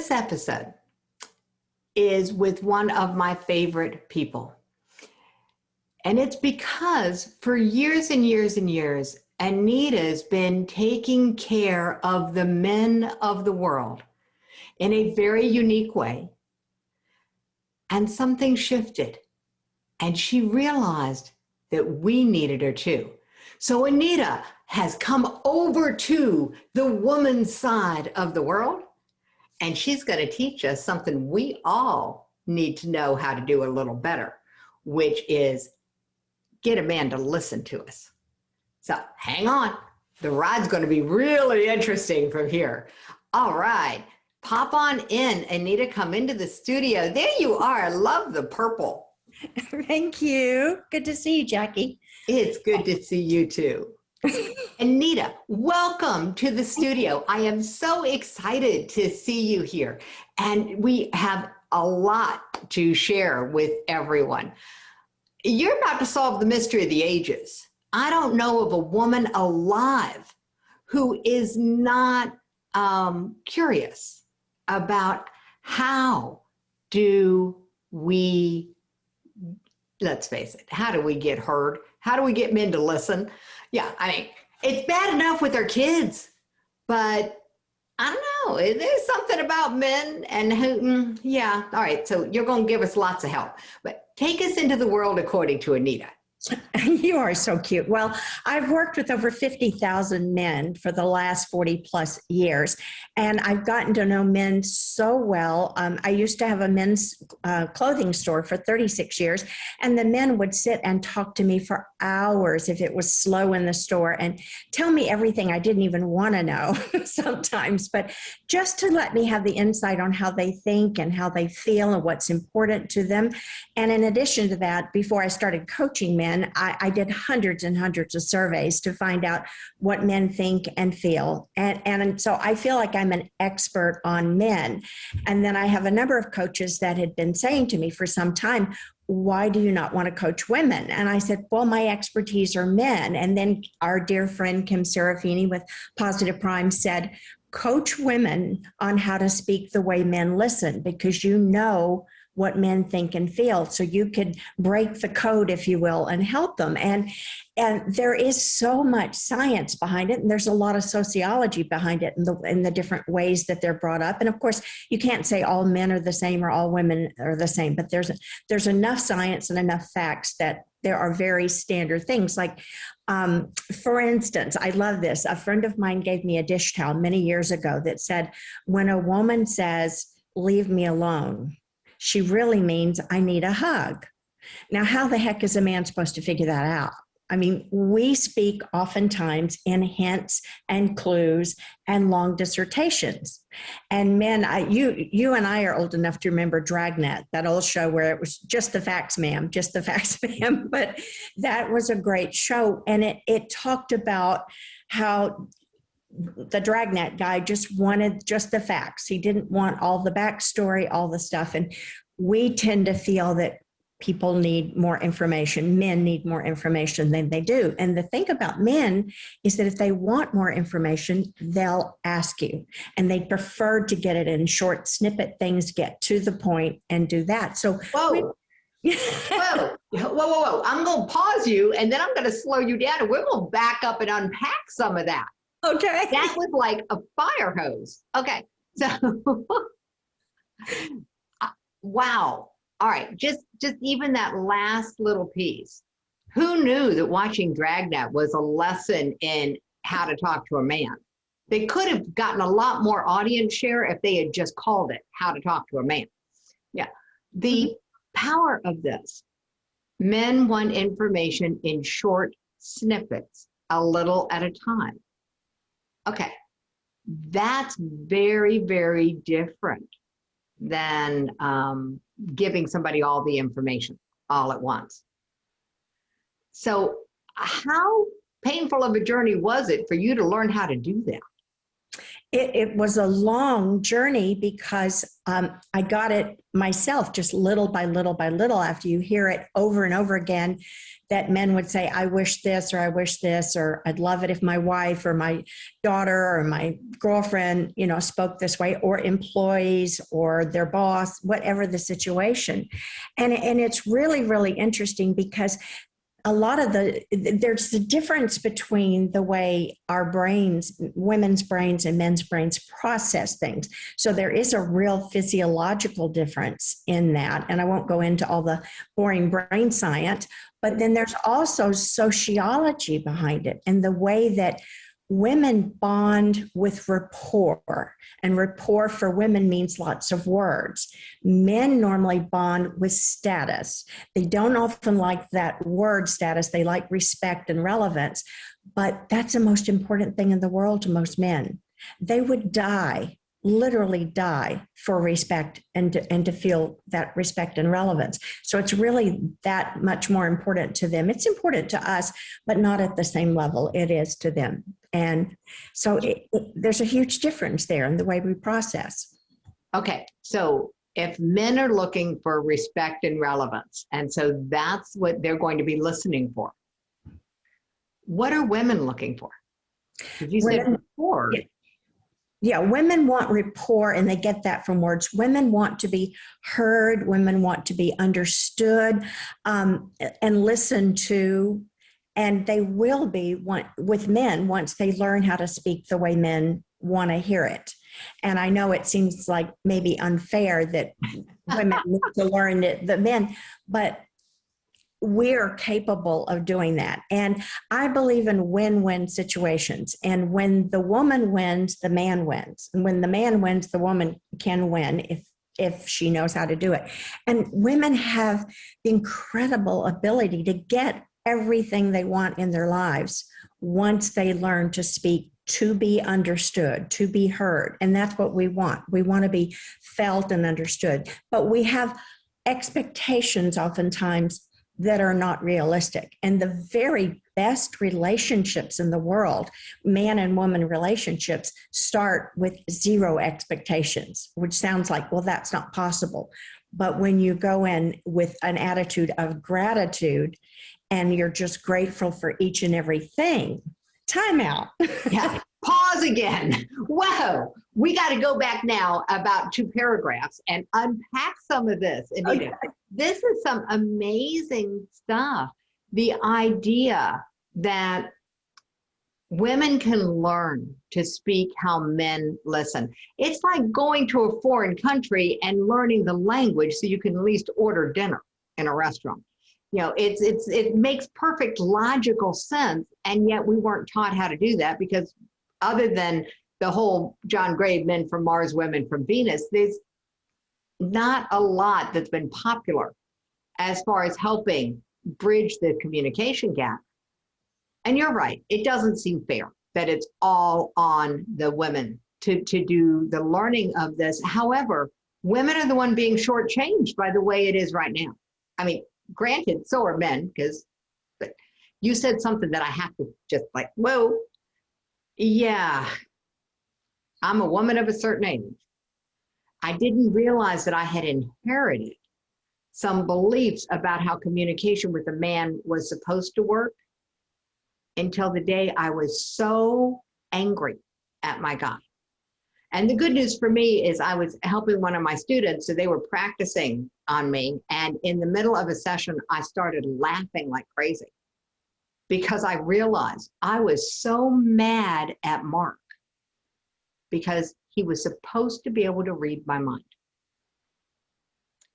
This episode is with one of my favorite people. And it's because for years and years and years, Anita's been taking care of the men of the world in a very unique way. And something shifted. And she realized that we needed her too. So Anita has come over to the woman's side of the world, and she's going to teach us something we all need to know how to do a little better, which is get a man to listen to us. So hang on. The ride's going to be really interesting from here. All right. Pop on in. Anita, come into the studio. There you are. I love the purple. Thank you. Good to see you, Jackie. It's good to see you too. Anita, welcome to the studio. I am so excited to see you here. And we have a lot to share with everyone. You're about to solve the mystery of the ages. I don't know of a woman alive who is not curious about how do we, let's face it, how do we get heard? How do we get men to listen? Yeah, I mean, it's bad enough with our kids, but I don't know. There's something about men and who, yeah. All right, so you're going to give us lots of help, but take us into the world according to Anita. You are so cute. Well, I've worked with over 50,000 men for the last 40 plus years, and I've gotten to know men so well. I used to have a men's clothing store for 36 years, and the men would sit and talk to me for hours if it was slow in the store and tell me everything I didn't even want to know sometimes, but just to let me have the insight on how they think and how they feel and what's important to them. And in addition to that, before I started coaching men, I did hundreds and hundreds of surveys to find out what men think and feel. And so I feel like I'm an expert on men. And then I have a number of coaches that had been saying to me for some time, why do you not want to coach women? And I said, well, my expertise are men. And then our dear friend Kim Serafini with Positive Prime said, coach women on how to speak the way men listen, because you know what men think and feel. So you could break the code, if you will, and help them. And there is so much science behind it. And there's a lot of sociology behind it in the different ways that they're brought up. And of course, you can't say all men are the same or all women are the same, but there's enough science and enough facts that there are very standard things. Like, for instance, I love this. A friend of mine gave me a dish towel many years ago that said, when a woman says, leave me alone, she really means I need a hug. Now, how the heck is a man supposed to figure that out? I mean, we speak oftentimes in hints and clues and long dissertations. And men, you and I are old enough to remember Dragnet, that old show where it was just the facts, ma'am, just the facts, ma'am. But that was a great show. And it talked about how the Dragnet guy just wanted just the facts. He didn't want all the backstory, all the stuff. And we tend to feel that people need more information. Men need more information than they do. And the thing about men is that if they want more information, they'll ask you. And they prefer to get it in short snippet things, get to the point and do that. So whoa. Whoa. I'm going to pause you, and then I'm going to slow you down, and we're going to back up and unpack some of that. Okay. That was like a fire hose. Okay. So, wow. All right. Just even that last little piece. Who knew that watching Dragnet was a lesson in how to talk to a man? They could have gotten a lot more audience share if they had just called it how to talk to a man. Yeah. The power of this. Men want information in short snippets, a little at a time. Okay, that's very, very different than giving somebody all the information all at once. So how painful of a journey was it for you to learn how to do that? It was a long journey because I got it myself, just little by little by little. After you hear it over and over again, that men would say, I wish this, or I wish this, or I'd love it if my wife or my daughter or my girlfriend, spoke this way, or employees or their boss, whatever the situation. And it's really, really interesting because a lot of there's the difference between the way our brains, women's brains and men's brains process things. So there is a real physiological difference in that. And I won't go into all the boring brain science, but then there's also sociology behind it and the way that women bond with rapport. And rapport for women means lots of words. Men normally bond with status. They don't often like that word status. They like respect and relevance. But that's the most important thing in the world to most men. They would die, literally die for respect and to feel that respect and relevance. So it's really that much more important to them. It's important to us, but not at the same level it is to them. And so there's a huge difference there in the way we process. Okay, so if men are looking for respect and relevance, and so that's what they're going to be listening for, what are women looking for? Did you say rapport? Yeah, women want rapport, and they get that from words. Women want to be heard. Women want to be understood and listened to. And they will be with men once they learn how to speak the way men want to hear it. And I know it seems like maybe unfair that women need to learn the men, but we're capable of doing that. And I believe in win-win situations. And when the woman wins, the man wins. And when the man wins, the woman can win if she knows how to do it. And women have the incredible ability to get everything they want in their lives once they learn to speak, to be understood, to be heard. And that's what we want. We want to be felt and understood. But we have expectations oftentimes that are not realistic. And the very best relationships in the world, man and woman relationships, start with zero expectations, which sounds like, well, that's not possible. But when you go in with an attitude of gratitude and you're just grateful for each and everything, time out. Yeah. Pause again. Whoa. We got to go back now about 2 paragraphs and unpack some of this, Anita. Okay. This is some amazing stuff. The idea that women can learn to speak how men listen. It's like going to a foreign country and learning the language so you can at least order dinner in a restaurant. It makes perfect logical sense, and yet we weren't taught how to do that because other than the whole John Gray, men from Mars, women from Venus, there's not a lot that's been popular as far as helping bridge the communication gap. And you're right, it doesn't seem fair that it's all on the women to do the learning of this. However, women are the one being shortchanged by the way it is right now. I mean, granted, so are men, but you said something that I have to just like, whoa, yeah, I'm a woman of a certain age. I didn't realize that I had inherited some beliefs about how communication with a man was supposed to work until the day I was so angry at my guy. And the good news for me is I was helping one of my students, so they were practicing on me. And in the middle of a session, I started laughing like crazy because I realized I was so mad at Mark because he was supposed to be able to read my mind.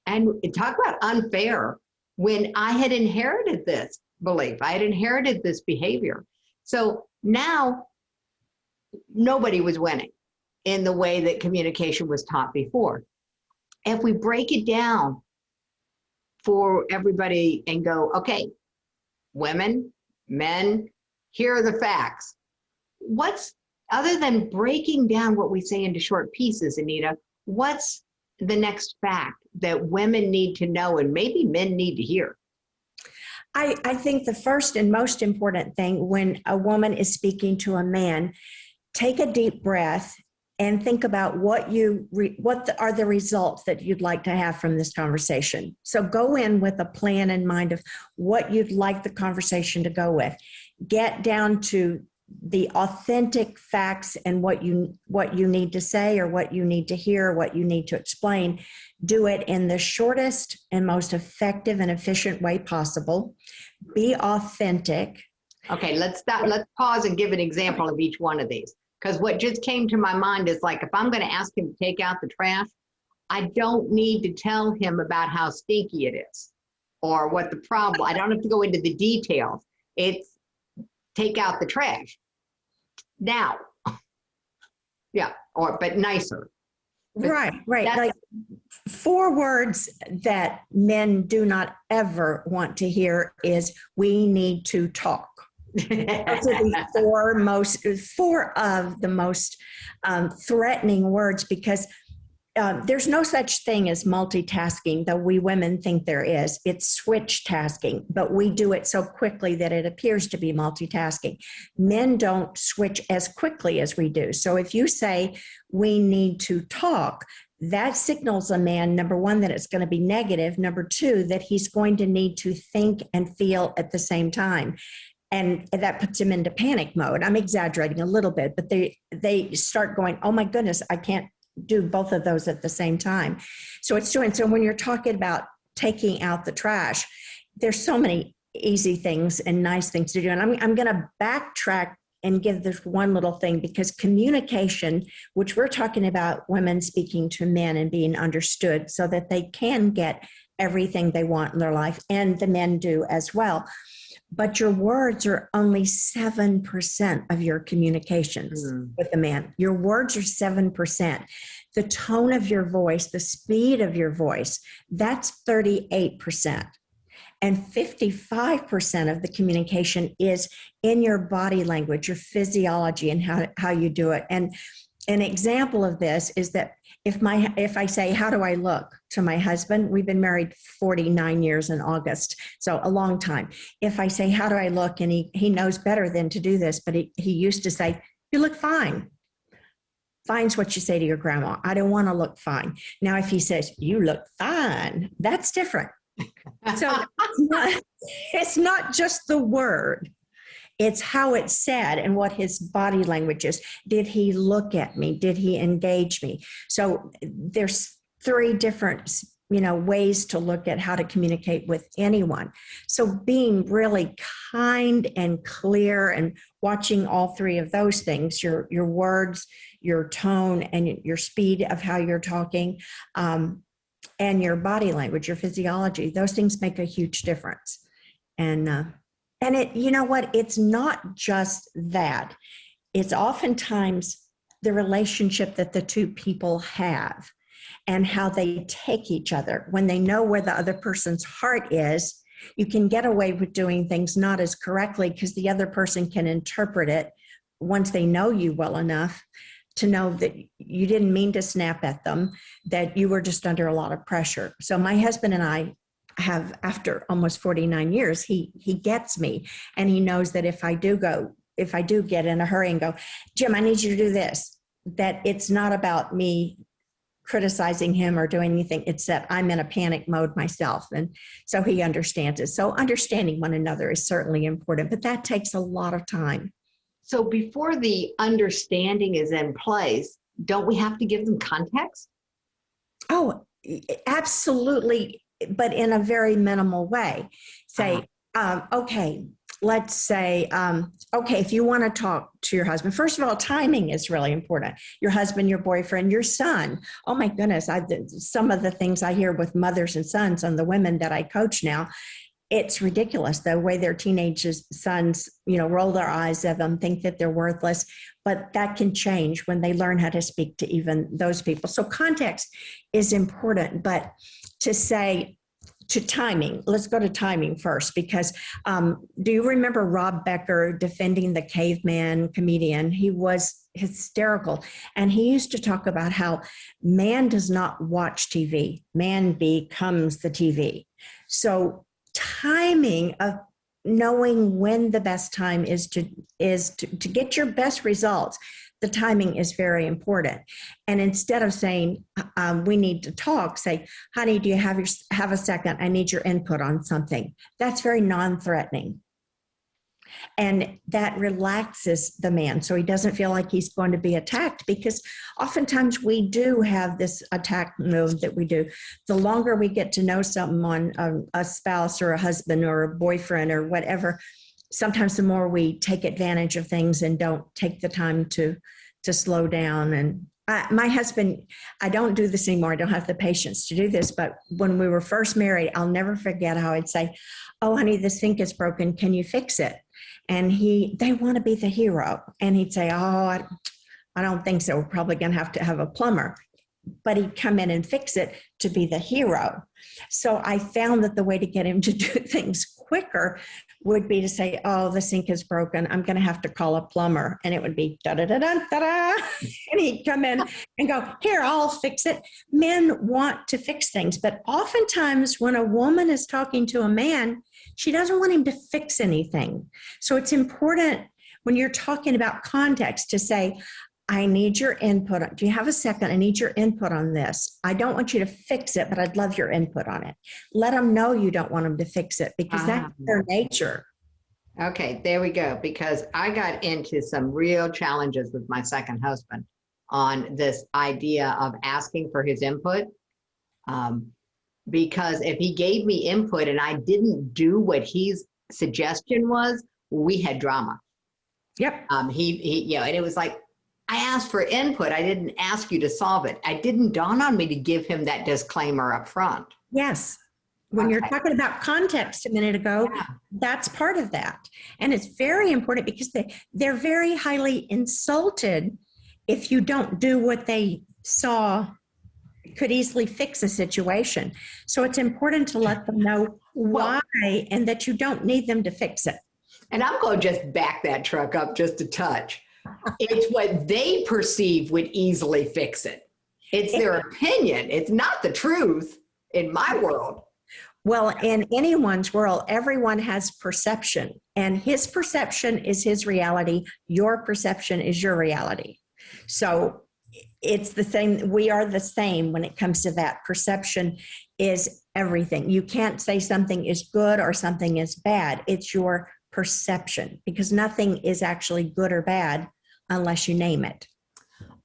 And talk about unfair when I had inherited this belief. I had inherited this behavior. So now nobody was winning in the way that communication was taught before. If we break it down for everybody and go, okay, women, men, here are the facts. What's, other than breaking down what we say into short pieces, Anita, what's the next fact that women need to know and maybe men need to hear? I think the first and most important thing when a woman is speaking to a man, take a deep breath and think about what are the results that you'd like to have from this conversation. So go in with a plan in mind of what you'd like the conversation to go with. Get down to the authentic facts and what you need to say, or what you need to hear, or what you need to explain. Do it in the shortest and most effective and efficient way possible. Be authentic. Okay, let's stop. Let's pause and give an example of each one of these. Because what just came to my mind is, like, if I'm going to ask him to take out the trash, I don't need to tell him about how stinky it is or what the problem. I don't have to go into the details. It's take out the trash now. Yeah, but nicer. Right. Like 4 words that men do not ever want to hear is, we need to talk. Those are the 4 of the most threatening words, because there's no such thing as multitasking, though we women think there is. It's switch tasking, but we do it so quickly that it appears to be multitasking. Men don't switch as quickly as we do. So if you say, we need to talk, that signals a man, number 1, that it's going to be negative. Number 2, that he's going to need to think and feel at the same time. And that puts him into panic mode. I'm exaggerating a little bit, but they start going, oh my goodness, I can't do both of those at the same time. So when you're talking about taking out the trash, there's so many easy things and nice things to do. And I'm going to backtrack and give this one little thing, because communication, which we're talking about women speaking to men and being understood so that they can get everything they want in their life, and the men do as well. But your words are only 7% of your communications with the man. Your words are 7%. The tone of your voice, the speed of your voice, that's 38%. And 55% of the communication is in your body language, your physiology, and how you do it. And an example of this is that if I say, how do I look, to my husband, we've been married 49 years in August, so a long time. If I say, how do I look, and he knows better than to do this, but he used to say, you look fine. Fine's what you say to your grandma. I don't want to look fine. Now, if he says, you look fine, that's different. So it's not just the word. It's how it's said and what his body language is. Did he look at me? Did he engage me? So there's 3 different, ways to look at how to communicate with anyone. So being really kind and clear and watching all 3 of those things, your words, your tone, and your speed of how you're talking, and your body language, your physiology, those things make a huge difference. And it, you know what? It's not just that. It's oftentimes the relationship that the 2 people have and how they take each other. When they know where the other person's heart is, you can get away with doing things not as correctly, because the other person can interpret it once they know you well enough to know that you didn't mean to snap at them, that you were just under a lot of pressure. So my husband and I have, after almost 49 years, he gets me, and he knows that if I do get in a hurry and go, Jim, I need you to do this, that it's not about me criticizing him or doing anything. It's that I'm in a panic mode myself. And so he understands it. So understanding one another is certainly important, but that takes a lot of time. So before the understanding is in place, don't we have to give them context? Oh, absolutely. But in a very minimal way. Say, okay, let's say, okay, if you want to talk to your husband, first of all, timing is really important. Your husband, your boyfriend, your son. Oh my goodness, some of the things I hear with mothers and sons and the women that I coach now, it's ridiculous the way their teenage sons, roll their eyes at them, think that they're worthless. But that can change when they learn how to speak to even those people. So context is important, but to say, to timing, let's go to timing first, because do you remember Rob Becker defending the caveman comedian? He was hysterical. And he used to talk about how man does not watch TV, man becomes the TV. So timing of knowing when the best time is to get your best results. the timing is very important. And instead of saying, we need to talk, say, honey, do you have a second? I need your input on something. That's very non-threatening. And that relaxes the man so he doesn't feel like he's going to be attacked, because oftentimes we do have this attack move that we do. The longer we get to know someone, a spouse or a husband or a boyfriend or whatever, sometimes the more we take advantage of things and don't take the time to slow down. And my husband, I don't do this anymore. I don't have the patience to do this. But when we were first married, I'll never forget how I'd say, oh, honey, the sink is broken. Can you fix it? And they want to be the hero. And he'd say, oh, I don't think so. We're probably going to have a plumber. But he'd come in and fix it to be the hero. So I found that the way to get him to do things quicker would be to say, oh, the sink is broken. I'm going to have to call a plumber. And it would be da-da-da-da-da-da. And he'd come in and go, here, I'll fix it. Men want to fix things. But oftentimes when a woman is talking to a man, she doesn't want him to fix anything. So it's important when you're talking about context to say, I need your input. Do you have a second? I need your input on this. I don't want you to fix it, but I'd love your input on it. Let them know you don't want them to fix it, because that's their nature. Okay, there we go. Because I got into some real challenges with my second husband on this idea of asking for his input. Because if he gave me input and I didn't do what his suggestion was, we had drama. Yep. And it was like, I asked for input. I didn't ask you to solve it. It didn't dawn on me to give him that disclaimer up front. Yes. When you're talking about context a minute ago, that's part of that. And it's very important because they're very highly insulted if you don't do what they saw could easily fix a situation. So it's important to let them know why and that you don't need them to fix it. And I'm going to just back that truck up just a touch. It's what they perceive would easily fix it. It's their opinion. It's not the truth in my world. Well, in anyone's world, everyone has perception, and his perception is his reality. Your perception is your reality. So it's the thing. We are the same when it comes to that. Perception is everything. You can't say something is good or something is bad. It's your perception, because nothing is actually good or bad unless you name it.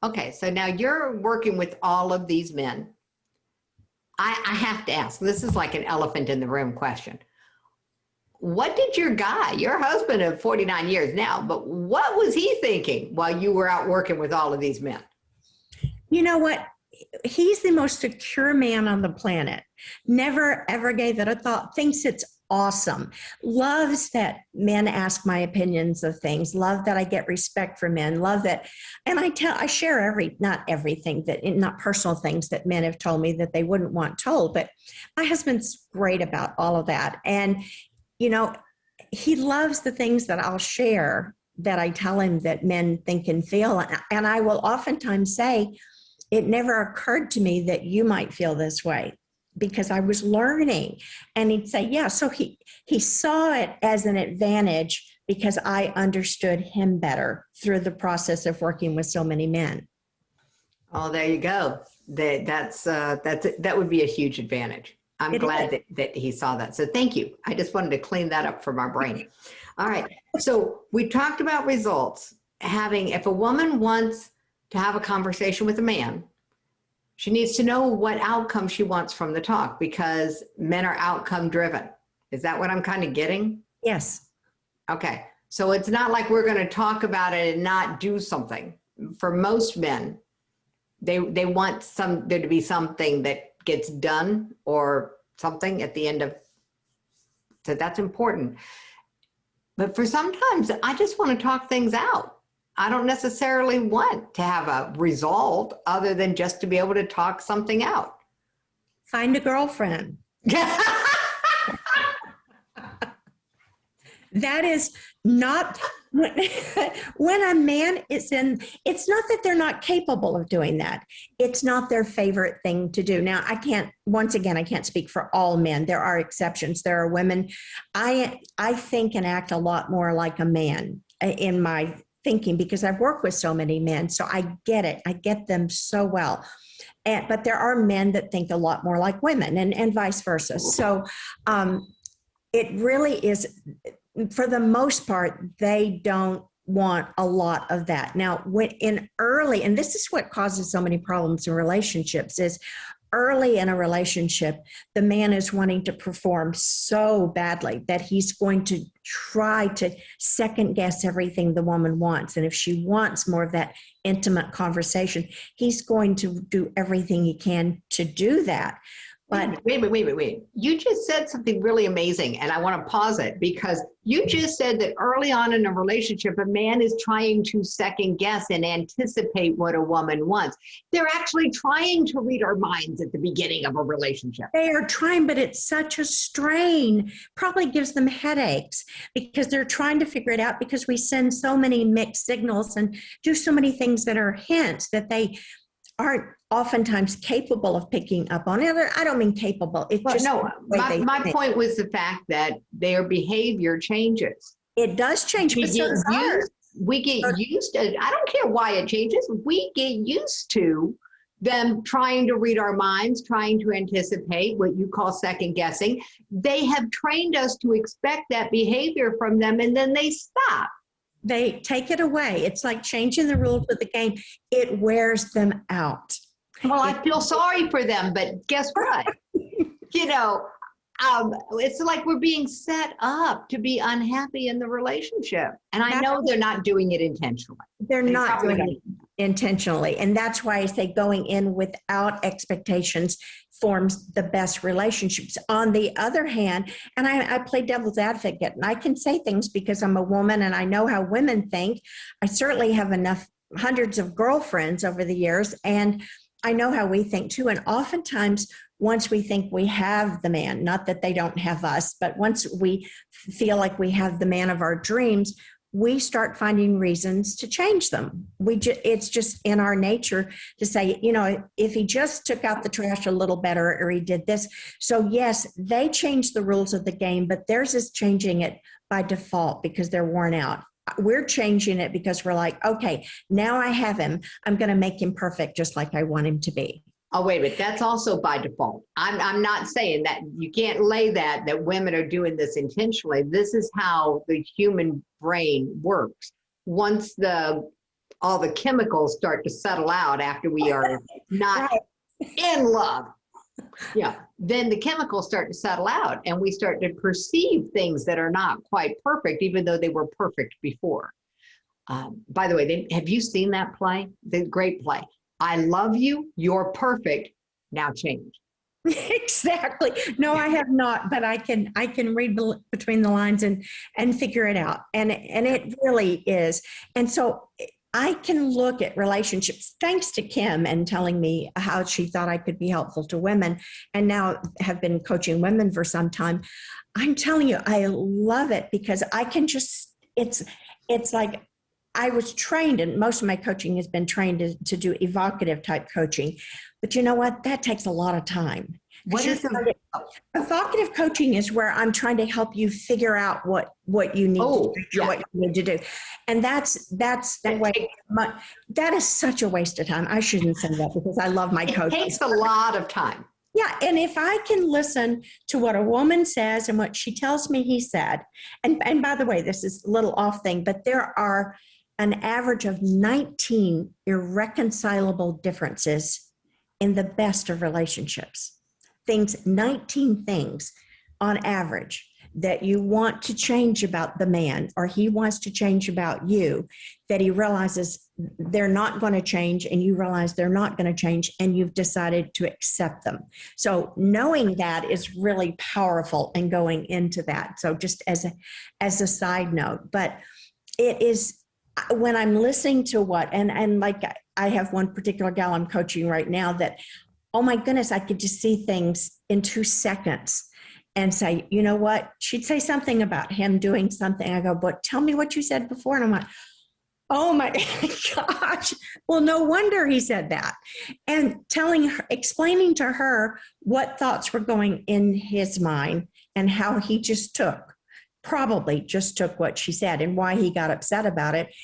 Okay, so now you're working with all of these men. I have to ask, this is like an elephant in the room question. What did your husband of 49 years now, but what was he thinking while you were out working with all of these men? You know what? He's the most secure man on the planet. Never, ever gave it a thought. Thinks it's awesome. Loves that men ask my opinions of things. Love that I get respect from men. Love that. And I share not everything not personal things that men have told me that they wouldn't want told, but my husband's great about all of that. And, he loves the things that I'll share that I tell him that men think and feel. And I will oftentimes say, it never occurred to me that you might feel this way, because I was learning. And he'd say, yeah. So he saw it as an advantage because I understood him better through the process of working with so many men. Oh, there you go. That would be a huge advantage. I'm glad that he saw that. So thank you. I just wanted to clean that up from our brain. All right. So we talked about results. If a woman wants to have a conversation with a man, she needs to know what outcome she wants from the talk, because men are outcome driven. Is that what I'm kind of getting? Yes. Okay. So it's not like we're going to talk about it and not do something. For most men, they want there to be something that gets done or something at the end of, so that's important. But for sometimes I just want to talk things out. I don't necessarily want to have a result other than just to be able to talk something out. Find a girlfriend. That is not, when a man is it's not that they're not capable of doing that. It's not their favorite thing to do. Now, I can't speak for all men. There are exceptions. There are women. I think and act a lot more like a man in my thinking because I've worked with so many men. So I get it. I get them so well. But there are men that think a lot more like women and vice versa. So it really is, for the most part, they don't want a lot of that. Now, and this is what causes so many problems in relationships, is early in a relationship, the man is wanting to perform so badly that he's going to try to second guess everything the woman wants. And if she wants more of that intimate conversation, he's going to do everything he can to do that. But wait. You just said something really amazing, and I want to pause it because you just said that early on in a relationship, a man is trying to second guess and anticipate what a woman wants. They're actually trying to read our minds at the beginning of a relationship. They are trying, but it's such a strain. Probably gives them headaches because they're trying to figure it out, because we send so many mixed signals and do so many things that are hints that they aren't oftentimes capable of picking up on it. I don't mean capable. It's just no. My point was the fact that their behavior changes. It does change, but so does ours. We get used to. I don't care why it changes. We get used to them trying to read our minds, trying to anticipate what you call second guessing. They have trained us to expect that behavior from them, and then they stop. They take it away. It's like changing the rules of the game. It wears them out. Well, I feel sorry for them, but guess what? It's like we're being set up to be unhappy in the relationship. And I know they're not doing it intentionally. They're not doing it intentionally. And that's why I say going in without expectations forms the best relationships. On the other hand, and I play devil's advocate, and I can say things because I'm a woman and I know how women think. I certainly have hundreds of girlfriends over the years, and I know how we think too. And oftentimes, once we think we have the man, not that they don't have us, but once we feel like we have the man of our dreams, we start finding reasons to change them. It's just in our nature to say, if he just took out the trash a little better, or he did this. So yes, they changed the rules of the game, but theirs is changing it by default because they're worn out. We're changing it because we're like, okay, now I have him. I'm going to make him perfect just like I want him to be. Oh, wait a minute. That's also by default. I'm not saying that. You can't lay that women are doing this intentionally. This is how the human brain works. Once all the chemicals start to settle out after we are not in love, then the chemicals start to settle out and we start to perceive things that are not quite perfect, even though they were perfect before. By the way, have you seen that play? The great play. I love you. You're perfect. Now change. Exactly. No, I have not, but I can read between the lines and figure it out. And it really is. And so I can look at relationships, thanks to Kim and telling me how she thought I could be helpful to women, and now have been coaching women for some time. I'm telling you, I love it because I can just, it's like, I was trained, and most of my coaching has been trained to do evocative type coaching. But you know what? That takes a lot of time. What is evocative coaching is where I'm trying to help you figure out what you need to do, what you need to do. And that's the way. That is such a waste of time. I shouldn't say that because I love my coaching. It takes a lot of time. Yeah, and if I can listen to what a woman says and what she tells me he said, and by the way, this is a little off thing, but there are an average of 19 irreconcilable differences in the best of relationships. 19 things on average that you want to change about the man, or he wants to change about you, that he realizes they're not going to change, and you realize they're not going to change, and you've decided to accept them. So knowing that is really powerful and going into that. So just as a side note, but it is, when I'm listening to and like I have one particular gal I'm coaching right now that, oh my goodness, I could just see things in 2 seconds and say, you know what? She'd say something about him doing something. I go, but tell me what you said before. And I'm like, oh my gosh. Well, no wonder he said that. And explaining to her what thoughts were going in his mind and how he probably just took what she said and why he got upset about it.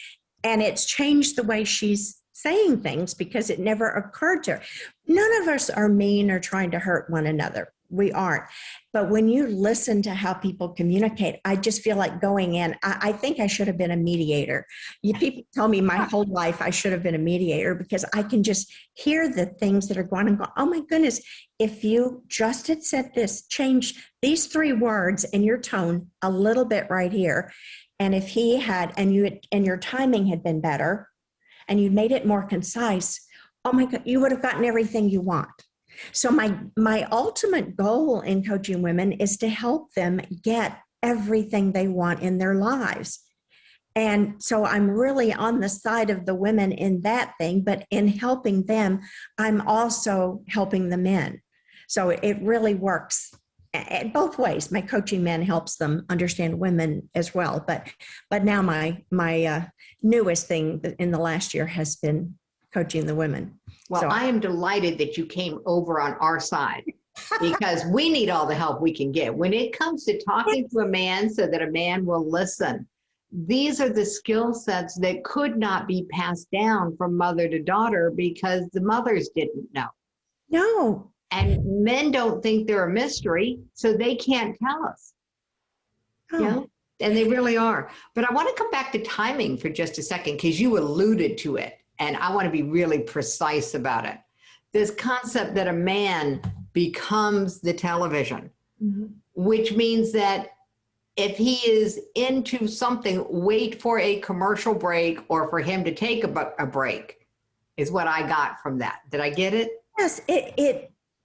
And it's changed the way she's saying things because it never occurred to her. None of us are mean or trying to hurt one another. We aren't. But when you listen to how people communicate, I just feel like going in. I think I should have been a mediator. People tell me my whole life I should have been a mediator because I can just hear the things that are going and go, oh my goodness, if you just had said this, change these 3 words in your tone a little bit right here. And if he had, and your timing had been better and you made it more concise, oh my God, you would have gotten everything you want. So my ultimate goal in coaching women is to help them get everything they want in their lives. And so I'm really on the side of the women in that thing, but in helping them, I'm also helping the men. So it really works both ways. My coaching men helps them understand women as well. But now my newest thing in the last year has been coaching the women. Well, So I am delighted that you came over on our side because we need all the help we can get. When it comes to talking to a man so that a man will listen, these are the skill sets that could not be passed down from mother to daughter because the mothers didn't know. no. And men don't think they're a mystery, so they can't tell us. Oh. You know? And they really are. But I want to come back to timing for just a second because you alluded to it. And I want to be really precise about it. This concept that a man becomes the television, which means that if he is into something, wait for a commercial break or for him to take a break is what I got from that. Did I get it? Yes,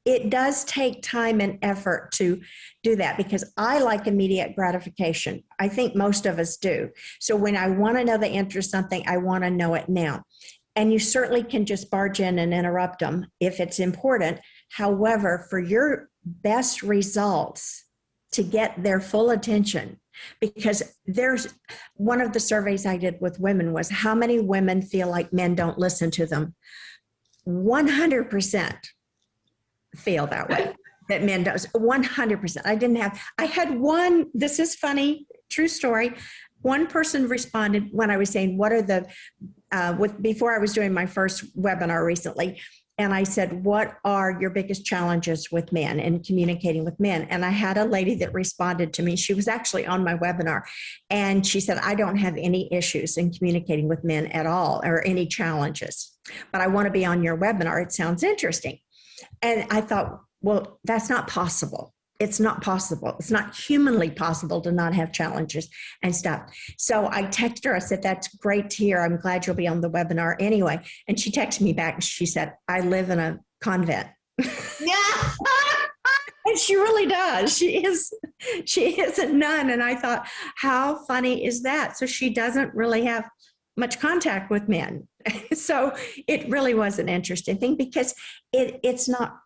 it does take time and effort to do that because I like immediate gratification. I think most of us do. So when I want to know the answer to something, I want to know it now. And you certainly can just barge in and interrupt them if it's important. However, for your best results to get their full attention, because there's one of the surveys I did with women was how many women feel like men don't listen to them. 100% feel that way, that men does. 100%. I had one, this is funny, true story. One person responded when I was saying, what are the, before I was doing my first webinar recently, and I said, what are your biggest challenges with men and communicating with men? And I had a lady that responded to me. She was actually on my webinar. And she said, I don't have any issues in communicating with men at all or any challenges, but I want to be on your webinar. It sounds interesting. And I thought, well, that's not possible. It's not possible. It's not humanly possible to not have challenges and stuff. So I texted her. I said, that's great to hear. I'm glad you'll be on the webinar anyway. And she texted me back and she said, I live in a convent. Yeah. And she really does. She is a nun. And I thought, how funny is that? So she doesn't really have much contact with men. So it really was an interesting thing because it's not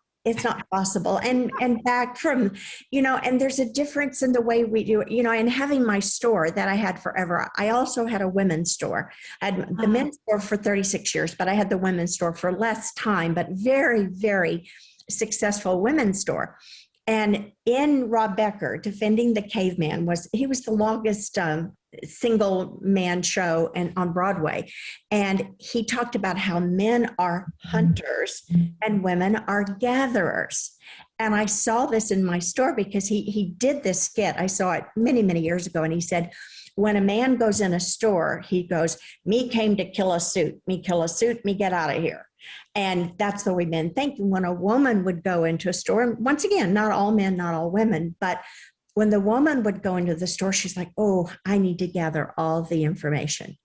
possible. And back from, and there's a difference in the way we do it, and having my store that I had forever. I also had a women's store. I had the men's store for 36 years, but I had the women's store for less time, but very, very successful women's store. And in Rob Becker, Defending the Caveman, he was the longest single man show on Broadway. And he talked about how men are hunters and women are gatherers. And I saw this in my store because he did this skit. I saw it many, many years ago. And he said, when a man goes in a store, he goes, me came to kill a suit, me kill a suit, me get out of here. And that's the way men think. When a woman would go into a store, and once again, not all men, not all women, but when the woman would go into the store, she's like, oh, I need to gather all the information.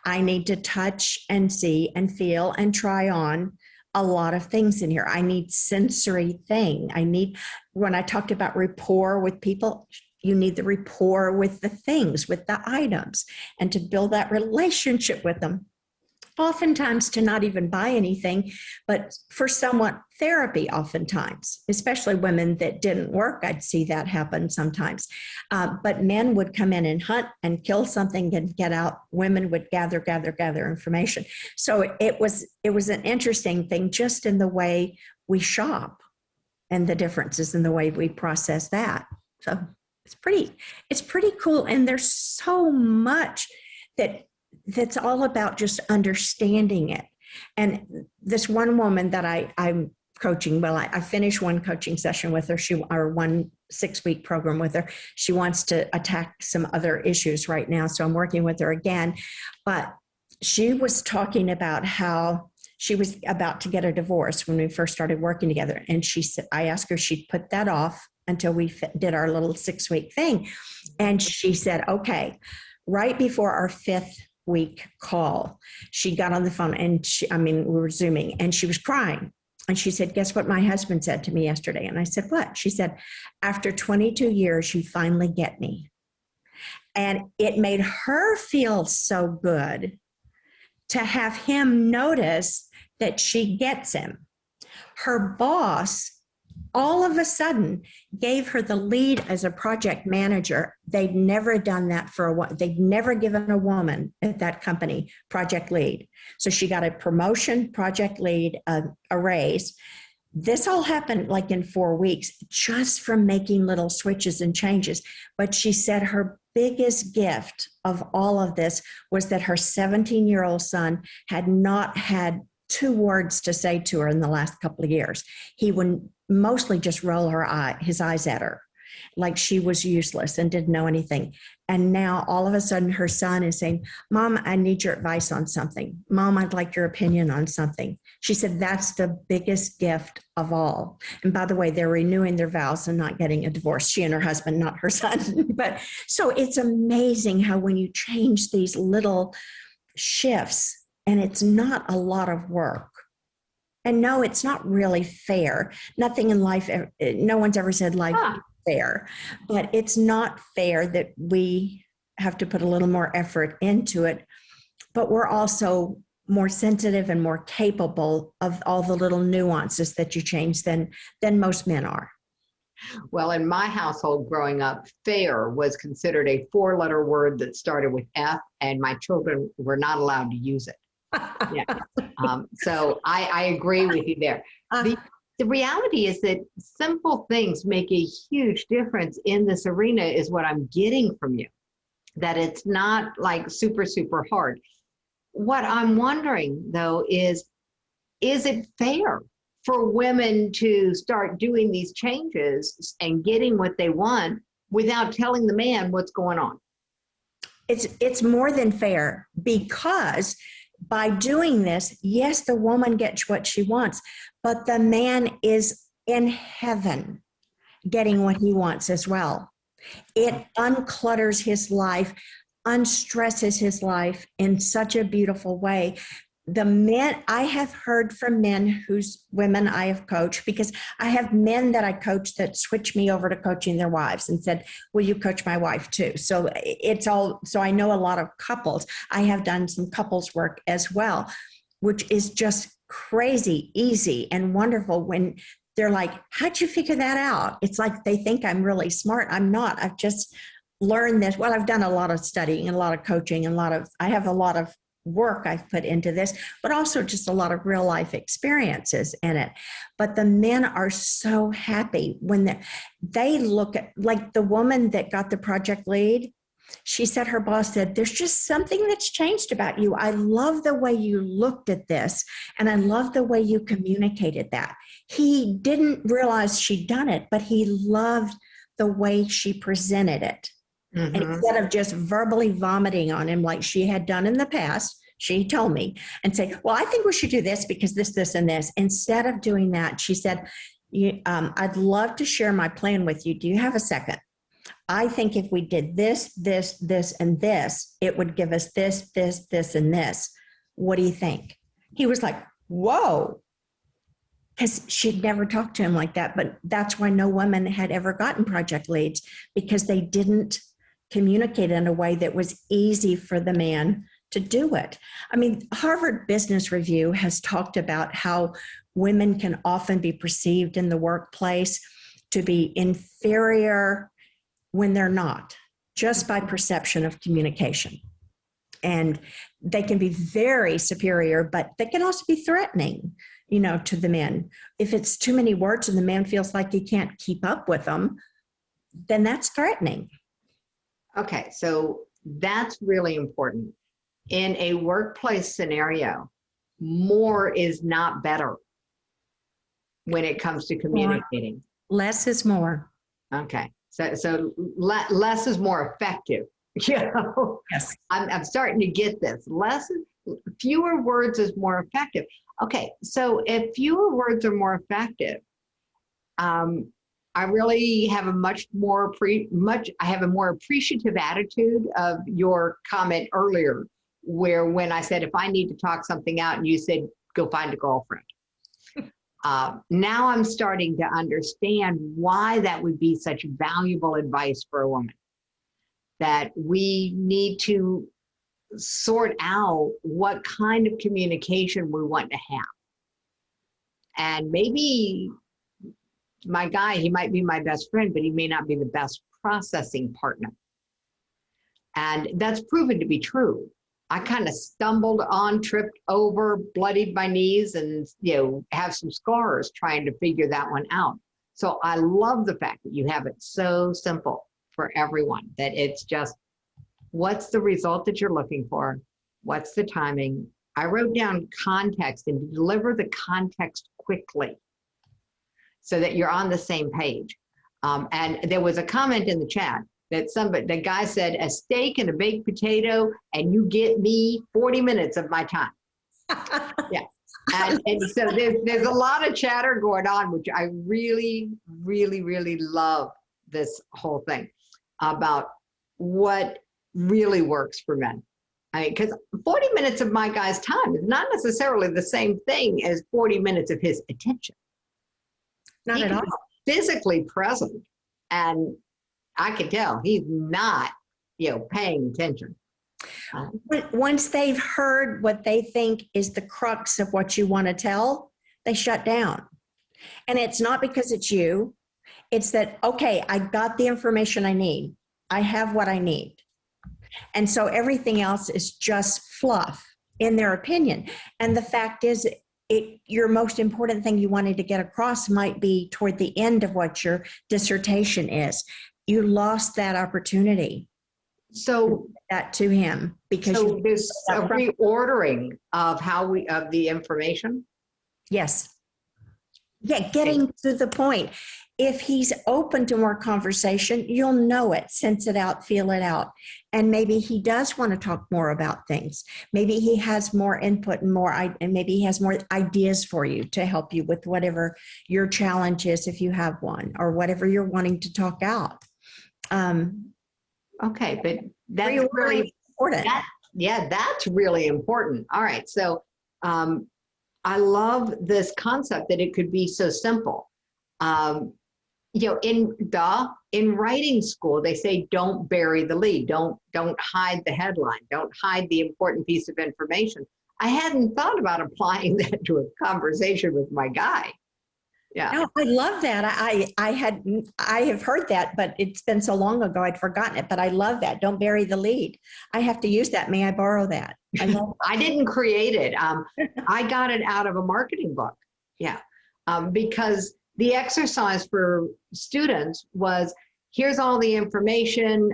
I need to touch and see and feel and try on a lot of things in here. I need sensory thing. When I talked about rapport with people, you need the rapport with the things, with the items, and to build that relationship with them. Oftentimes to not even buy anything, but for somewhat therapy oftentimes, especially women that didn't work. I'd see that happen sometimes. But men would come in and hunt and kill something and get out. Women would gather information. So it was an interesting thing just in the way we shop and the differences in the way we process that. So it's pretty cool. And there's so much that that's all about just understanding it. And this one woman that I'm coaching, well, I finished one coaching session with her, or 1 6-week program with her. She wants to attack some other issues right now, so I'm working with her again. But she was talking about how she was about to get a divorce when we first started working together. And she said, I asked her if she'd put that off until we did our little 6-week thing. And she said, okay, right before our 5th week call, she got on the phone and we were Zooming, and she was crying. And she said, guess what my husband said to me yesterday? And I said, what? She said, after 22 years, you finally get me. And it made her feel so good to have him notice that she gets him. Her boss all of a sudden gave her the lead as a project manager. They'd never done that for a while. They'd never given a woman at that company project lead. So she got a promotion, project lead, a raise. This all happened like in 4 weeks, just from making little switches and changes. But she said her biggest gift of all of this was that her 17-year-old son had not had 2 words to say to her in the last couple of years. He would mostly just roll his eyes at her like she was useless and didn't know anything. And now all of a sudden her son is saying, Mom, I need your advice on something. Mom, I'd like your opinion on something. She said, that's the biggest gift of all. And by the way, they're renewing their vows and not getting a divorce. She and her husband, not her son. But so it's amazing how when you change these little shifts, and it's not a lot of work. And no, it's not really fair. Nothing in life, no one's ever said life is fair, but it's not fair that we have to put a little more effort into it. But we're also more sensitive and more capable of all the little nuances that you change than most men are. Well, in my household growing up, fair was considered a 4-letter word that started with F, and my children were not allowed to use it. Yeah. So I agree with you there. The reality is that simple things make a huge difference in this arena is what I'm getting from you, that it's not like super, super hard. What I'm wondering, though, is it fair for women to start doing these changes and getting what they want without telling the man what's going on? It's more than fair, because by doing this, yes, the woman gets what she wants, but the man is in heaven getting what he wants as well. It unclutters his life, unstresses his life in such a beautiful way. The men, I have heard from men whose women I have coached, because I have men that I coach that switch me over to coaching their wives and said, will you coach my wife too? So so I know a lot of couples. I have done some couples work as well, which is just crazy, easy and wonderful when they're like, how'd you figure that out? It's like they think I'm really smart. I'm not. I've just learned this. Well, I've done a lot of studying and a lot of coaching and I have a lot of work I've put into this, but also just a lot of real life experiences in it. But the men are so happy when they look at, like the woman that got the project lead, she said, her boss said, there's just something that's changed about you. I love the way you looked at this, and I love the way you communicated that. He didn't realize she'd done it, but he loved the way she presented it. Mm-hmm. And instead of just verbally vomiting on him like she had done in the past, she told me, and say, well, I think we should do this because this, and this. Instead of doing that, she said, I'd love to share my plan with you. Do you have a second? I think if we did this, and this, it would give us this, and this. What do you think? He was like, whoa. Because she'd never talked to him like that. But that's why no woman had ever gotten project leads, because they didn't communicate in a way that was easy for the man to do it. I mean, Harvard Business Review has talked about how women can often be perceived in the workplace to be inferior when they're not, just by perception of communication. And they can be very superior, but they can also be threatening, to the men. If it's too many words and the man feels like he can't keep up with them, then that's threatening. Okay, so that's really important. in a workplace scenario, more is not better when it comes to communicating. Less is more. Okay. So less is more effective. You know, Yes. I'm starting to get this. Fewer words is more effective. Okay. So if fewer words are more effective, I really have a more appreciative attitude of your comment earlier, where when I said, if I need to talk something out and you said, go find a girlfriend. Now I'm starting to understand why that would be such valuable advice for a woman, that we need to sort out what kind of communication we want to have. And maybe my guy, he might be my best friend, but he may not be the best processing partner. And that's proven to be true. I kind of stumbled on, tripped over, bloodied my knees, and have some scars trying to figure that one out. So I love the fact that you have it so simple for everyone, that it's just, what's the result that you're looking for? What's the timing? I wrote down context, and to deliver the context quickly so that you're on the same page. And there was a comment in the chat that the guy said, a steak and a baked potato, and you get me 40 minutes of my time. Yeah. And so there's a lot of chatter going on, which I really, really, really love this whole thing about what really works for men. I mean, because 40 minutes of my guy's time is not necessarily the same thing as 40 minutes of his attention. Not at all. Physically present, and I can tell he's not, paying attention. Once they've heard what they think is the crux of what you want to tell, they shut down. And it's not because it's you. It's that, okay, I got the information I need. I have what I need. And so everything else is just fluff in their opinion. And the fact is, your most important thing you wanted to get across might be toward the end of what your dissertation is. You lost that opportunity. So that to him because there's a reordering of the information. Yes. Yeah, getting to the point. If he's open to more conversation, you'll know it, sense it out, feel it out. And maybe he does want to talk more about things. Maybe he has more input and maybe he has more ideas for you to help you with whatever your challenge is, if you have one, or whatever you're wanting to talk out. Okay, but that's really important. That's really important. All right, so I love this concept that it could be so simple. In writing school, they say, don't bury the lead. Don't hide the headline. Don't hide the important piece of information. I hadn't thought about applying that to a conversation with my guy. Yeah. No, I love that. I have heard that, but it's been so long ago I'd forgotten it. But I love that. Don't bury the lead. I have to use that. May I borrow that? I didn't create it. I got it out of a marketing book. Yeah. Because the exercise for students was, here's all the information.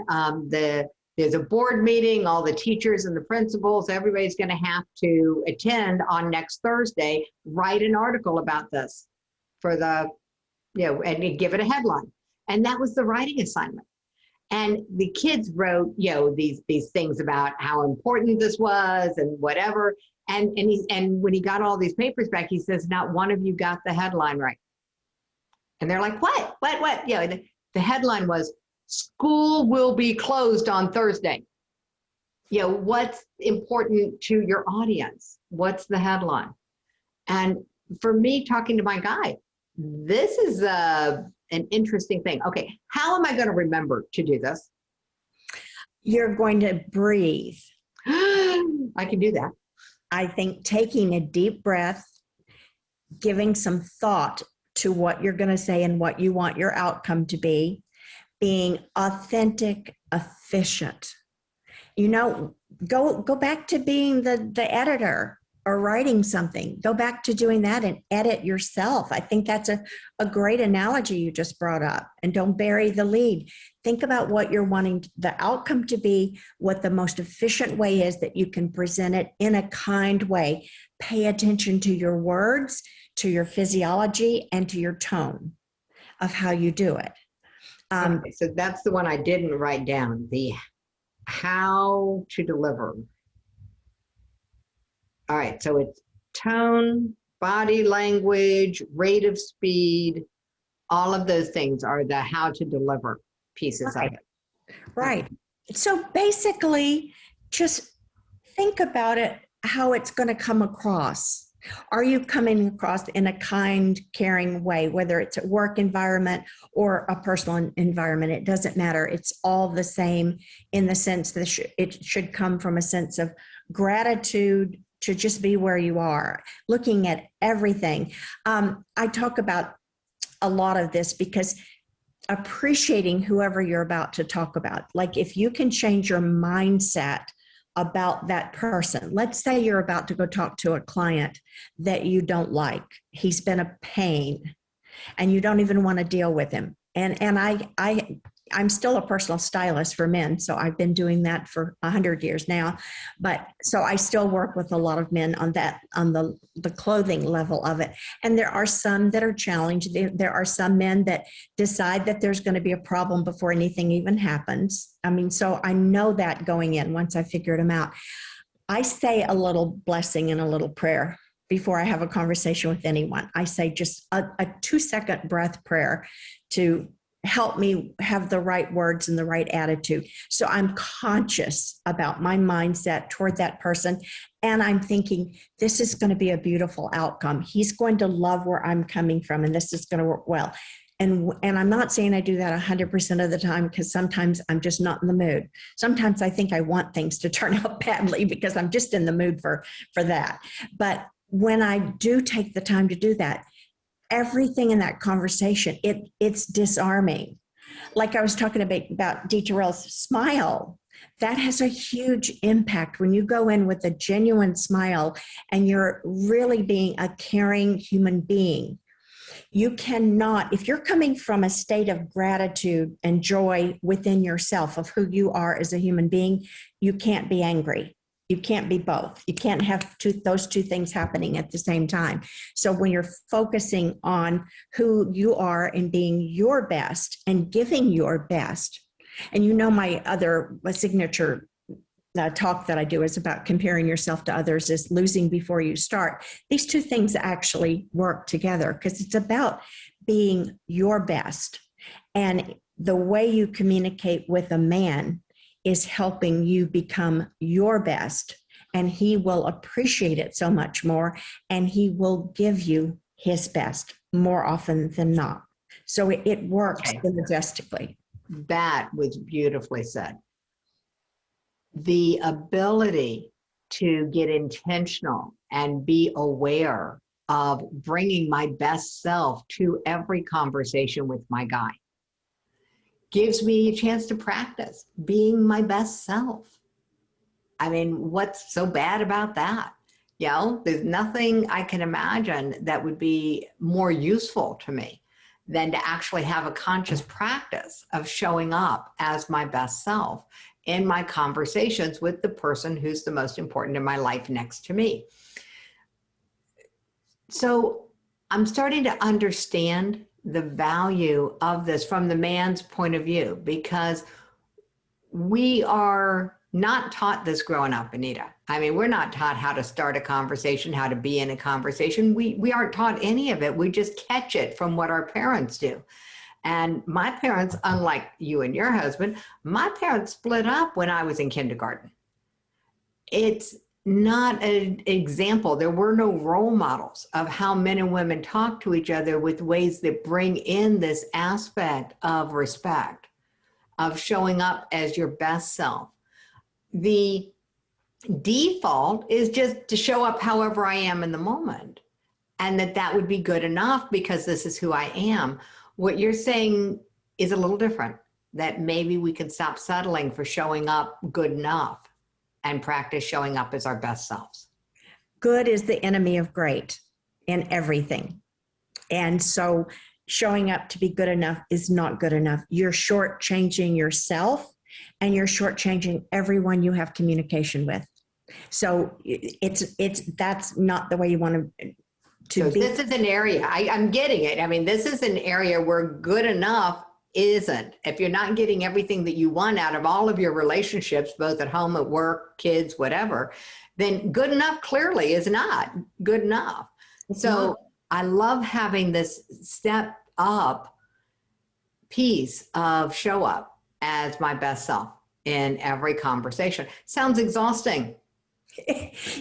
There's a board meeting, all the teachers and the principals, everybody's going to have to attend on next Thursday. Write an article about this for and give it a headline. And that was the writing assignment. And the kids wrote, these things about how important this was and whatever. And when he got all these papers back, he says, not one of you got the headline right. And they're like, what? The headline was, school will be closed on Thursday. What's important to your audience? What's the headline? And for me, talking to my guy, this is an interesting thing. Okay, how am I going to remember to do this? You're going to breathe. I can do that. I think taking a deep breath, giving some thought to what you're going to say and what you want your outcome to be, being authentic, efficient. Go back to being the editor or writing something. Go back to doing that and edit yourself. I think that's a great analogy you just brought up. And don't bury the lead. Think about what you're wanting the outcome to be, what the most efficient way is that you can present it in a kind way. Pay attention to your words, to your physiology, and to your tone of how you do it. Okay, so that's the one I didn't write down, the how to deliver. All right, so it's tone, body language, rate of speed, all of those things are the how to deliver pieces of it. Right. So basically, just think about it, how it's going to come across. Are you coming across in a kind, caring way, whether it's a work environment or a personal environment? It doesn't matter. It's all the same in the sense that it should come from a sense of gratitude to just be where you are, looking at everything. I talk about a lot of this because appreciating whoever you're about to talk about. Like if you can change your mindset about that person. Let's say you're about to go talk to a client that you don't like. He's been a pain and you don't even want to deal with him. And I'm still a personal stylist for men, so I've been doing that for 100 years now. But so I still work with a lot of men on that, on the clothing level of it. And there are some that are challenged. There are some men that decide that there's going to be a problem before anything even happens. I mean, so I know that going in once I figured them out. I say a little blessing and a little prayer before I have a conversation with anyone. I say just a 2-second breath prayer to help me have the right words and the right attitude. So I'm conscious about my mindset toward that person. And I'm thinking, this is going to be a beautiful outcome. He's going to love where I'm coming from, and this is going to work well. And I'm not saying I do that 100% of the time, because sometimes I'm just not in the mood. Sometimes I think I want things to turn out badly because I'm just in the mood for that. But when I do take the time to do that, everything in that conversation, it's disarming. Like I was talking about Dee Terrell's smile, that has a huge impact when you go in with a genuine smile and you're really being a caring human being. You cannot, if you're coming from a state of gratitude and joy within yourself of who you are as a human being, you can't be angry. You can't be both. You can't have those two things happening at the same time. So when you're focusing on who you are and being your best and giving your best, and you know my other signature talk that I do is about comparing yourself to others is losing before you start. These two things actually work together because it's about being your best. And the way you communicate with a man is helping you become your best, and he will appreciate it so much more, and he will give you his best more often than not. So it works synergistically. That was beautifully said. The ability to get intentional and be aware of bringing my best self to every conversation with my guy gives me a chance to practice being my best self. I mean, what's so bad about that? You know, there's nothing I can imagine that would be more useful to me than to actually have a conscious practice of showing up as my best self in my conversations with the person who's the most important in my life next to me. So I'm starting to understand the value of this from the man's point of view, because we are not taught this growing up, Anita. I mean, we're not taught how to start a conversation, how to be in a conversation. We aren't taught any of it. We just catch it from what our parents do. And my parents, unlike you and your husband, my parents split up when I was in kindergarten. It's not an example. There were no role models of how men and women talk to each other with ways that bring in this aspect of respect, of showing up as your best self. The default is just to show up however I am in the moment, and that would be good enough because this is who I am. What you're saying is a little different, that maybe we can stop settling for showing up good enough and practice showing up as our best selves. good is the enemy of great in everything. And so showing up to be good enough is not good enough. You're shortchanging yourself and you're shortchanging everyone you have communication with. So that's not the way you want to be. This is an area, I'm getting it. I mean, this is an area where good enough isn't. If you're not getting everything that you want out of all of your relationships, both at home, at work, kids, whatever, then good enough clearly is not good enough. So I love having this step up piece of show up as my best self in every conversation. Sounds exhausting.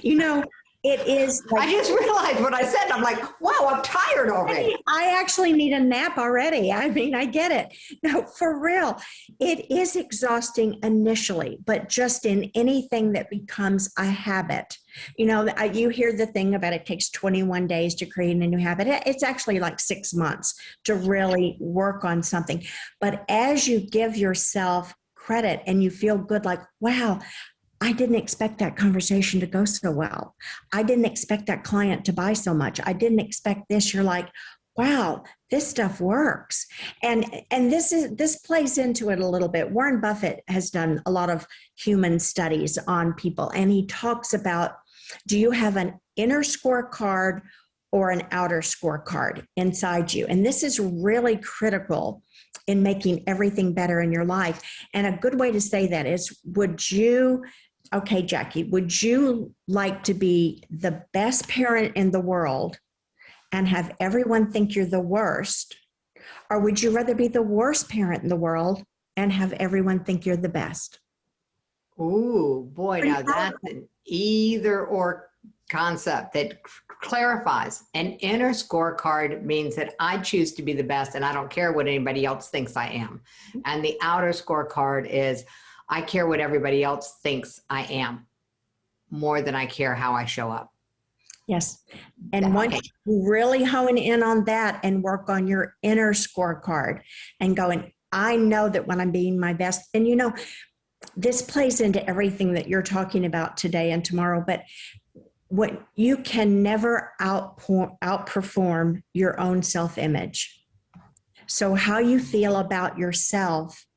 You know, it is. Like, I just realized what I said. I'm like, wow, I'm tired already. I actually need a nap already. I mean, I get it. No, for real. It is exhausting initially, but just in anything that becomes a habit. You know, you hear the thing about it takes 21 days to create a new habit. It's actually like 6 months to really work on something. But as you give yourself credit and you feel good, like, wow, I didn't expect that conversation to go so well. I didn't expect that client to buy so much. I didn't expect this. You're like, wow, this stuff works. And this plays into it a little bit. Warren Buffett has done a lot of human studies on people, and he talks about, do you have an inner scorecard or an outer scorecard inside you? And this is really critical in making everything better in your life. And a good way to say that is, okay, Jackie, would you like to be the best parent in the world and have everyone think you're the worst? Or would you rather be the worst parent in the world and have everyone think you're the best? Ooh, boy, now that's an either or concept that clarifies. An inner scorecard means that I choose to be the best and I don't care what anybody else thinks I am. And the outer scorecard is, I care what everybody else thinks I am more than I care how I show up. Yes. And once you really hone in on that and work on your inner scorecard and going, I know that when I'm being my best, and you know, this plays into everything that you're talking about today and tomorrow, but what you can never outperform your own self-image. So how you feel about yourself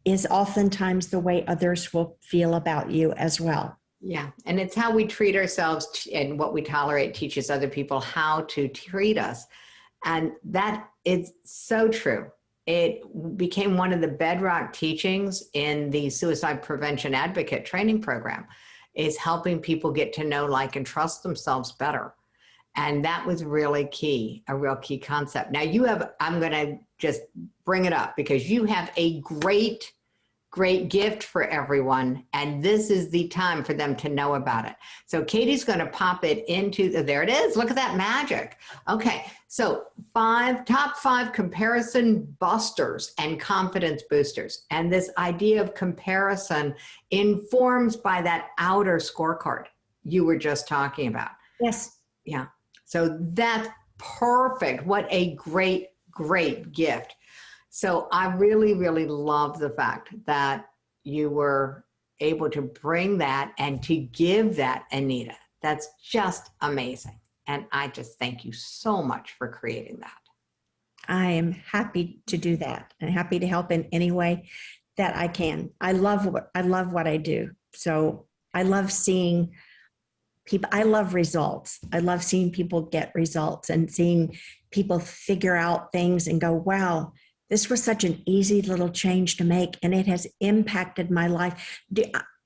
is oftentimes the way others will feel about you as well. Yeah. And it's how we treat ourselves, and what we tolerate teaches other people how to treat us. And that is so true. It became one of the bedrock teachings in the suicide prevention advocate training program, is helping people get to know, like, and trust themselves better. And that was really key, a real key concept. Now I'm going to just bring it up because you have a great gift for everyone. And this is the time for them to know about it. So Katie's going to pop it into, there it is. Look at that magic. Okay. So top five comparison busters and confidence boosters. And this idea of comparison informs by that outer scorecard you were just talking about. Yes. Yeah. So that's perfect. What a great gift. So I really, really love the fact that you were able to bring that and to give that, Anita. That's just amazing. And I just thank you so much for creating that. I am happy to do that and happy to help in any way that I can. I love what I do. So I love seeing people. I love results. I love seeing people get results and seeing people figure out things and go, wow, this was such an easy little change to make, and it has impacted my life.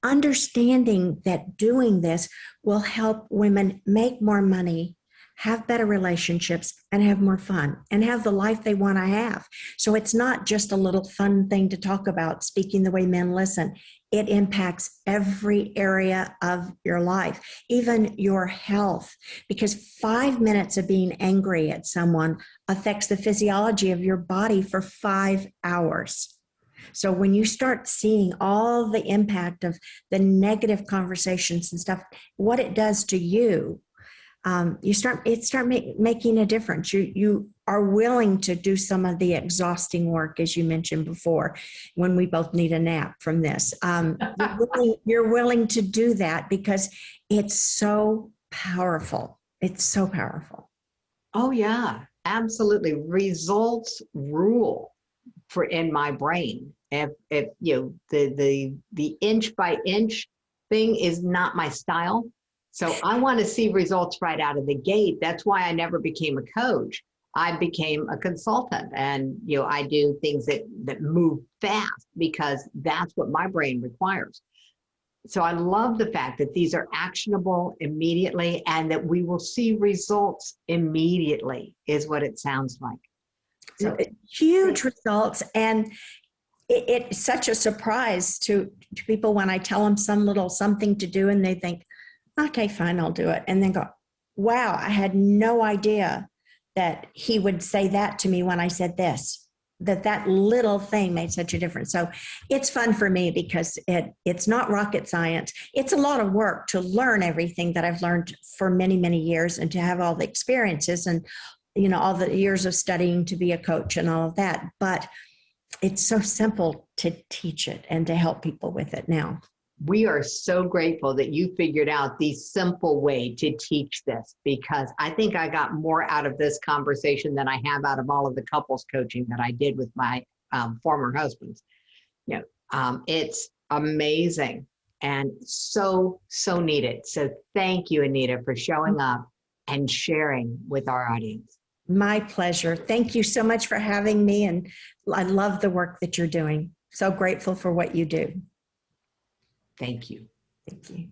Understanding that doing this will help women make more money, have better relationships, and have more fun, and have the life they want to have. So it's not just a little fun thing to talk about, speaking the way men listen. It impacts every area of your life, even your health, because 5 minutes of being angry at someone affects the physiology of your body for 5 hours. So when you start seeing all the impact of the negative conversations and stuff, what it does to you, you start making a difference. You are willing to do some of the exhausting work, as you mentioned before, when we both need a nap from this. You're willing to do that because it's so powerful. It's so powerful. Oh yeah, absolutely. Results rule for in my brain. If you know the inch by inch thing is not my style. So I want to see results right out of the gate. That's why I never became a coach. I became a consultant, and I do things that move fast because that's what my brain requires. So I love the fact that these are actionable immediately and that we will see results immediately is what it sounds like. So Huge results. And it's such a surprise to people when I tell them some little something to do and they think, okay, fine, I'll do it. And then go, wow, I had no idea that he would say that to me when I said this, that little thing made such a difference. So it's fun for me because it's not rocket science. It's a lot of work to learn everything that I've learned for many, many years and to have all the experiences and, all the years of studying to be a coach and all of that. But it's so simple to teach it and to help people with it now. we are so grateful that you figured out the simple way to teach this, because I think I got more out of this conversation than I have out of all of the couples coaching that I did with my former husbands. It's amazing and so needed. So thank you, Anita, for showing up and sharing with our audience. My pleasure. Thank you so much for having me. And I love the work that you're doing. So grateful for what you do. Thank you. Thank you.